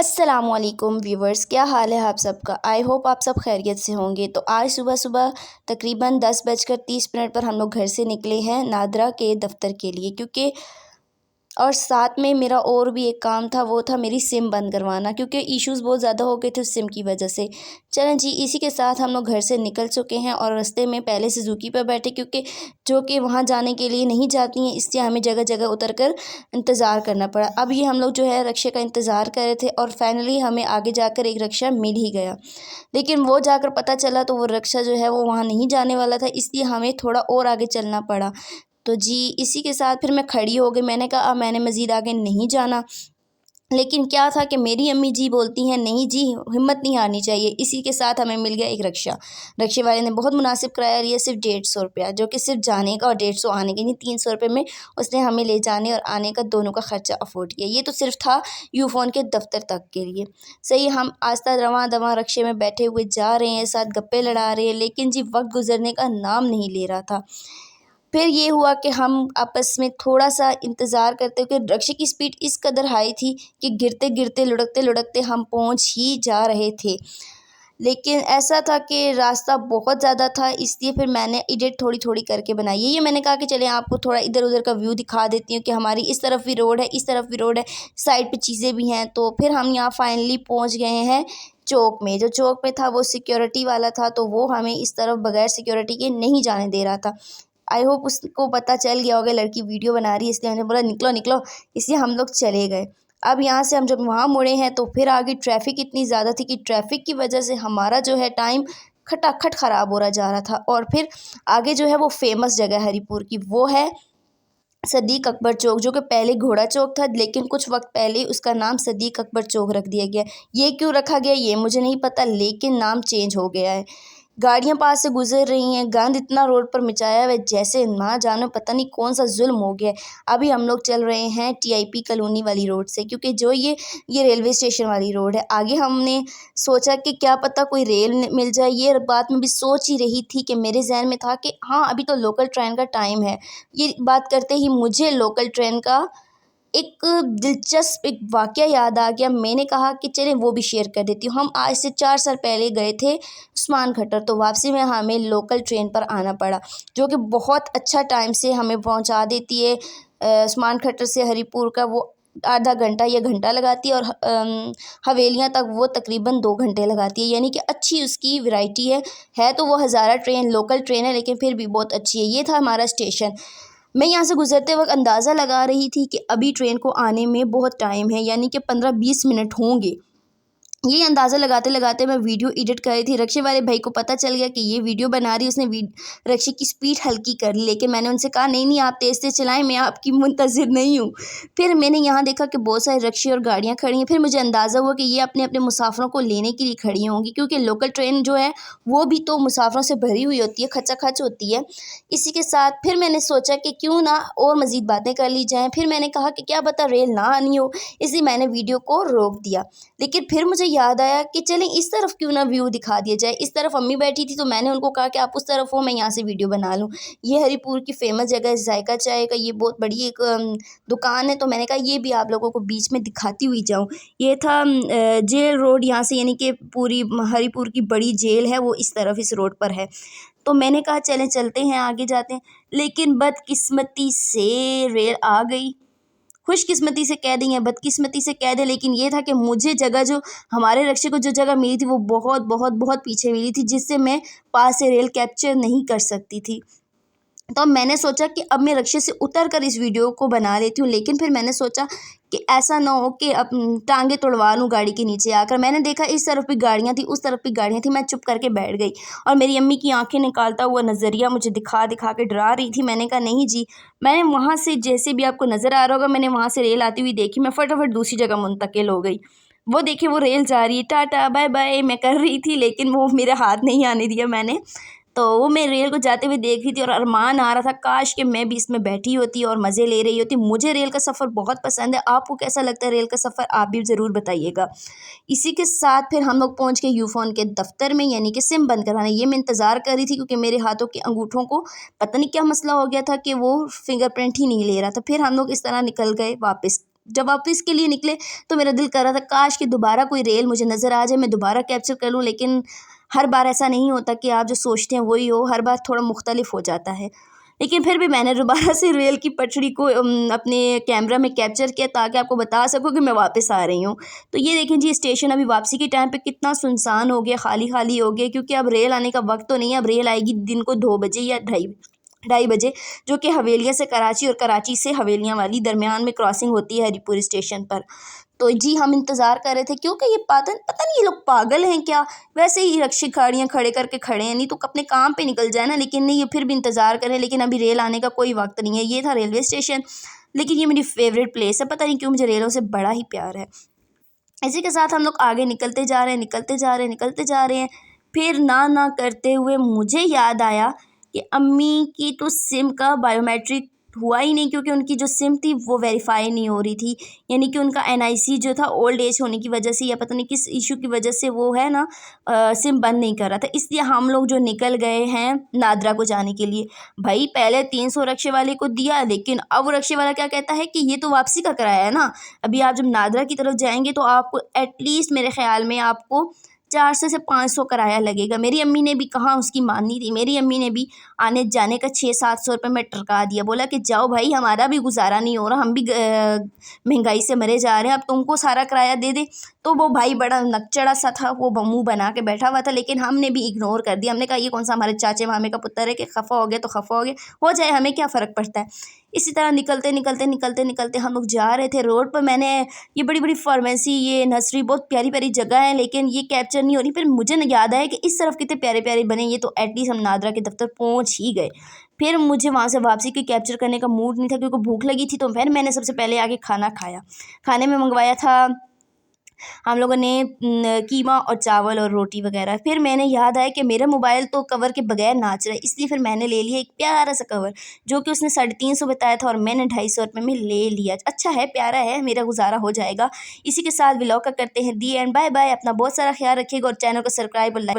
अस्सलामुअलैकुम व्यूवर्स, क्या हाल है आप सबका। आई होप आप सब खैरियत से होंगे। तो आज सुबह सुबह तकरीबन 10:30 पर हम लोग घर से निकले हैं नादरा के दफ़्तर के लिए, क्योंकि और साथ में मेरा और भी एक काम था, वो था मेरी सिम बंद करवाना, क्योंकि इश्यूज़ बहुत ज़्यादा हो गए थे उस सिम की वजह से। चलें जी, इसी के साथ हम लोग घर से निकल चुके हैं और रास्ते में पहले सुज़ुकी पर बैठे, क्योंकि जो कि वहाँ जाने के लिए नहीं जाती हैं, इसलिए हमें जगह जगह उतर कर इंतज़ार करना पड़ा। अब ये हम लोग जो है रिक्शे का इंतज़ार कर रहे थे और फाइनली हमें आगे जाकर एक रिक्शा मिल ही गया। लेकिन वो जाकर पता चला तो वो रिक्शा जो है वो वहाँ नहीं जाने वाला था, इसलिए हमें थोड़ा और आगे चलना पड़ा। तो जी, इसी के साथ फिर मैं खड़ी हो गई। मैंने कहा अब मैंने मज़ीद आगे नहीं जाना। लेकिन क्या था कि मेरी अम्मी जी बोलती हैं नहीं जी, हिम्मत नहीं हारनी चाहिए। इसी के साथ हमें मिल गया एक रिक्शा। रिक्शे वाले ने बहुत मुनासिब किराया लिया, सिर्फ 150 रुपया, जो कि सिर्फ जाने का और 150 आने के, नहीं 300 रुपये में उसने हमें ले जाने और आने का दोनों का खर्चा अफोर्ड किया। ये तो सिर्फ था यूफोन के दफ्तर तक के लिए। सही, हम आस्ता रवां दवां रिक्शे में बैठे हुए जा रहे हैं, साथ गप्पे लड़ा रहे हैं, लेकिन जी वक्त गुजरने का नाम नहीं ले रहा था। फिर ये हुआ कि हम आपस में थोड़ा-सा इंतज़ार करते हुए, रिक्शे की स्पीड इस कदर हाई थी कि गिरते-गिरते, लुढ़कते-लुढ़कते हम पहुँच ही जा रहे थे। लेकिन ऐसा था कि रास्ता बहुत ज़्यादा था, इसलिए फिर मैंने एडिट थोड़ी-थोड़ी करके बनाई। ये मैंने कहा कि चलें आपको थोड़ा इधर-उधर का व्यू दिखा देती हूँ कि हमारी इस तरफ भी रोड है, इस तरफ भी रोड है, साइड पे चीज़ें भी हैं। तो फिर हम यहाँ फाइनली पहुँच गए हैं चौक में। जो चौक में था वो सिक्योरिटी वाला था, तो वो हमें इस तरफ बगैर सिक्योरिटी के नहीं जाने दे रहा था। आई होप उसको पता चल गया होगा लड़की वीडियो बना रही है, इसलिए हमने बोला निकलो निकलो, इसलिए हम लोग चले गए। अब यहाँ से हम जब वहाँ मुड़े हैं तो फिर आगे ट्रैफ़िक इतनी ज़्यादा थी कि ट्रैफ़िक की वजह से हमारा जो है टाइम खटाखट ख़राब हो रहा जा रहा था। और फिर आगे जो है वो फ़ेमस जगह है हरीपुर की, वो है सदीक अकबर चौक, जो कि पहले घोड़ा चौक था, लेकिन कुछ वक्त पहले ही उसका नाम सदीक अकबर चौक रख दिया गया। ये क्यों रखा गया ये मुझे नहीं पता, लेकिन नाम चेंज हो गया है। गाड़ियाँ पास से गुजर रही हैं, गंद इतना रोड पर मचाया हुआ है जैसे ना जानो पता नहीं कौन सा जुल्म हो गया है। अभी हम लोग चल रहे हैं टीआईपी कॉलोनी वाली रोड से, क्योंकि जो ये रेलवे स्टेशन वाली रोड है। आगे हमने सोचा कि क्या पता कोई रेल मिल जाए, ये बात मैं भी सोच ही रही थी कि मेरे जहन में था कि हाँ अभी तो लोकल ट्रेन का टाइम है। ये बात करते ही मुझे लोकल ट्रेन का एक दिलचस्प एक वाक़या याद आ गया। मैंने कहा कि चलें वो भी शेयर कर देती हूँ। हम आज से 4 साल पहले गए थे उस्मान खट्टर, तो वापसी में हमें लोकल ट्रेन पर आना पड़ा, जो कि बहुत अच्छा टाइम से हमें पहुंचा देती है। उस्मान खट्टर से हरीपुर का वो आधा घंटा या घंटा लगाती है, और हवेलियाँ तक वो तकरीबन 2 घंटे लगाती है, यानी कि अच्छी उसकी वैरायटी है तो वो हज़ारा ट्रेन लोकल ट्रेन है, लेकिन फिर भी बहुत अच्छी है। ये था हमारा स्टेशन। मैं यहाँ से गुज़रते वक़्त अंदाज़ा लगा रही थी कि अभी ट्रेन को आने में बहुत टाइम है, यानी कि 15-20 मिनट होंगे। ये अंदाज़ा लगाते-लगाते मैं वीडियो एडिट कर रही थी। रिक्शे वाले भाई को पता चल गया कि ये वीडियो बना रही है, उसने रिक्शे की स्पीड हल्की कर ली, लेकिन मैंने उनसे कहा नहीं आप तेज़-तेज़ चलाएँ, मैं आपकी मुंतज़िर नहीं हूँ। फिर मैंने यहाँ देखा कि बहुत सारे रिक्शे और गाड़ियाँ खड़ी हैं। फिर मुझे अंदाज़ा हुआ कि ये अपने-अपने मुसाफ़िरों को लेने के लिए खड़ी होंगी, क्योंकि लोकल ट्रेन जो है वो भी तो मुसाफ़िरों से भरी हुई होती है, खचाखच होती है। इसी के साथ फिर मैंने सोचा कि क्यों ना और मज़ीद बातें कर ली जाएँ। फिर मैंने कहा कि क्या पता रेल ना आनी हो, इसलिए मैंने वीडियो को रोक दिया। लेकिन फिर मुझे याद आया कि चलें इस तरफ क्यों ना व्यू दिखा दिया जाए। इस तरफ अम्मी बैठी थी, तो मैंने उनको कहा कि आप उस तरफ हो, मैं यहाँ से वीडियो बना लूँ। ये हरीपुर की फ़ेमस जगह है जायका चाय का, ये बहुत बड़ी एक दुकान है, तो मैंने कहा ये भी आप लोगों को बीच में दिखाती हुई जाऊँ। ये था जेल रोड, यहाँ से यानी कि पूरी हरीपुर की बड़ी जेल है वो इस तरफ इस रोड पर है। तो मैंने कहा चलें चलते हैं, आगे जाते हैं, लेकिन बदकिस्मती से रेल आ गई। खुशकिस्मती से कह दें या बदकिस्मती से कह दें, लेकिन ये था कि मुझे जगह जो हमारे रिक्शे को जो जगह मिली थी वो बहुत बहुत बहुत पीछे मिली थी, जिससे मैं पास से रेल कैप्चर नहीं कर सकती थी। तो अब मैंने सोचा कि अब मैं रिक्शे से उतर कर इस वीडियो को बना लेती हूँ, लेकिन फिर मैंने सोचा कि ऐसा ना हो कि अब टांगे तुड़वा लूँ गाड़ी के नीचे आकर। मैंने देखा इस तरफ भी गाड़ियाँ थी, उस तरफ भी गाड़ियाँ थी, मैं चुप करके बैठ गई और मेरी अम्मी की आंखें निकालता हुआ नज़रिया मुझे दिखा दिखा के डरा रही थी। मैंने कहा नहीं जी, मैंने वहाँ से जैसे भी आपको नज़र आ रहा होगा, मैंने वहाँ से रेल आती हुई देखी, मैं फटाफट दूसरी जगह मुंतकिल हो गई। वो देखिए वो रेल जा रही है, टाटा बाय बाय मैं कर रही थी, लेकिन वो मेरा हाथ नहीं आने दिया मैंने। तो वो मैं रेल को जाते हुए देख रही थी और अरमान आ रहा था काश कि मैं भी इसमें बैठी होती और मज़े ले रही होती। मुझे रेल का सफ़र बहुत पसंद है। आपको कैसा लगता है रेल का सफ़र, आप भी ज़रूर बताइएगा। इसी के साथ फिर हम लोग पहुंच गए यूफोन के दफ्तर में, यानी कि सिम बंद कराने। ये मैं इंतज़ार कर रही थी, क्योंकि मेरे हाथों के अंगूठों को पता नहीं क्या मसला हो गया था कि वो फिंगरप्रिंट ही नहीं ले रहा था। फिर हम लोग इस तरह निकल गए वापस। जब वापस के लिए निकले तो मेरा दिल कर रहा था काश कि दोबारा कोई रेल मुझे नज़र आ जाए, मैं दोबारा कैप्चर कर लूँ, लेकिन हर बार ऐसा नहीं होता कि आप जो सोचते हैं वही हो, हर बार थोड़ा मुख्तलिफ हो जाता है। लेकिन फिर भी मैंने दोबारा से रेल की पटरी को अपने कैमरा में कैप्चर किया ताकि आपको बता सकूँ कि मैं वापस आ रही हूँ। तो ये देखें जी, स्टेशन अभी वापसी के टाइम पे कितना सुनसान हो गया, खाली खाली हो गया, क्योंकि अब रेल आने का वक्त तो नहीं है। अब रेल आएगी दिन को 2 बजे या ढाई बजे, जो कि हवेलिया से कराची और कराची से हवेलियाँ वाली दरमियान में क्रॉसिंग होती है हरीपुर स्टेशन पर। तो जी हम इंतज़ार कर रहे थे, क्योंकि ये पता नहीं ये लोग पागल हैं क्या, वैसे ही रिक्शे गाड़ियाँ खड़े करके खड़े हैं, नहीं तो अपने काम पे निकल जाए ना। लेकिन नहीं, ये फिर भी इंतज़ार करें, लेकिन अभी रेल आने का कोई वक्त नहीं है। ये था रेलवे स्टेशन, लेकिन ये मेरी फेवरेट प्लेस है, पता नहीं क्यों मुझे रेलों से बड़ा ही प्यार है। इसी के साथ हम लोग आगे निकलते जा रहे हैं, निकलते जा रहे हैं, निकलते जा रहे हैं। फिर ना करते हुए मुझे याद आया कि अम्मी की तो सिम का बायोमेट्रिक हुआ ही नहीं, क्योंकि उनकी जो सिम थी वो वेरीफाई नहीं हो रही थी। यानी कि उनका एनआईसी जो था ओल्ड एज होने की वजह से या पता नहीं किस इशू की वजह से वो है ना सिम बंद नहीं कर रहा था। इसलिए हम लोग जो निकल गए हैं नादरा को जाने के लिए। भाई पहले 300 रिक्शे वाले को दिया, लेकिन अब वो रिक्शे वाला क्या कहता है कि ये तो वापसी का किराया है ना। अभी आप जब नादरा की तरफ जाएंगे तो आपको एटलीस्ट मेरे ख्याल में आपको 400 से 500 किराया लगेगा। मेरी अम्मी ने भी कहाँ उसकी माननी थी, मेरी अम्मी ने भी आने जाने का 600-700 रुपये में टरका दिया। बोला कि जाओ भाई, हमारा भी गुजारा नहीं हो रहा, हम भी महंगाई से मरे जा रहे हैं, अब तुमको सारा किराया दे दे। तो वो भाई बड़ा नकचड़ा सा था, वो मुँह बना के बैठा हुआ था, लेकिन हमने भी इग्नोर कर दिया। हमने कहा ये कौन सा हमारे चाचे मामे का पुत्र है कि खफ़ा हो गया तो खफ़ा हो गया, हो जाए, हमें क्या फ़र्क पड़ता है। इसी तरह निकलते निकलते निकलते निकलते हम लोग जा रहे थे। रोड पर मैंने ये बड़ी बड़ी फार्मेसी, ये नर्सरी, बहुत प्यारी प्यारी जगह है, लेकिन ये कैप्चर नहीं हो रही। फिर मुझे याद आया कि इस तरफ कितने प्यारे प्यारे बने, ये तो एटलीस्ट हम नादरा के दफ्तर पहुंच ही गए। फिर मुझे वहाँ से वापसी की कैप्चर करने का मूड नहीं था, क्योंकि भूख लगी थी। तो फिर मैंने सबसे पहले आके खाना खाया। खाने में मंगवाया था हम लोगों ने कीमा और चावल और रोटी वगैरह। फिर मैंने याद आया कि मेरा मोबाइल तो कवर के बगैर नाच रहा है, इसलिए फिर मैंने ले लिया एक प्यारा सा कवर, जो कि उसने 350 बताया था और मैंने 250 रुपये में ले लिया। अच्छा है, प्यारा है, मेरा गुजारा हो जाएगा। इसी के साथ व्लॉग का करते हैं दी एंड। Bye bye. अपना बहुत सारा ख्याल रखिएगा और चैनल को सब्सक्राइब और लाइक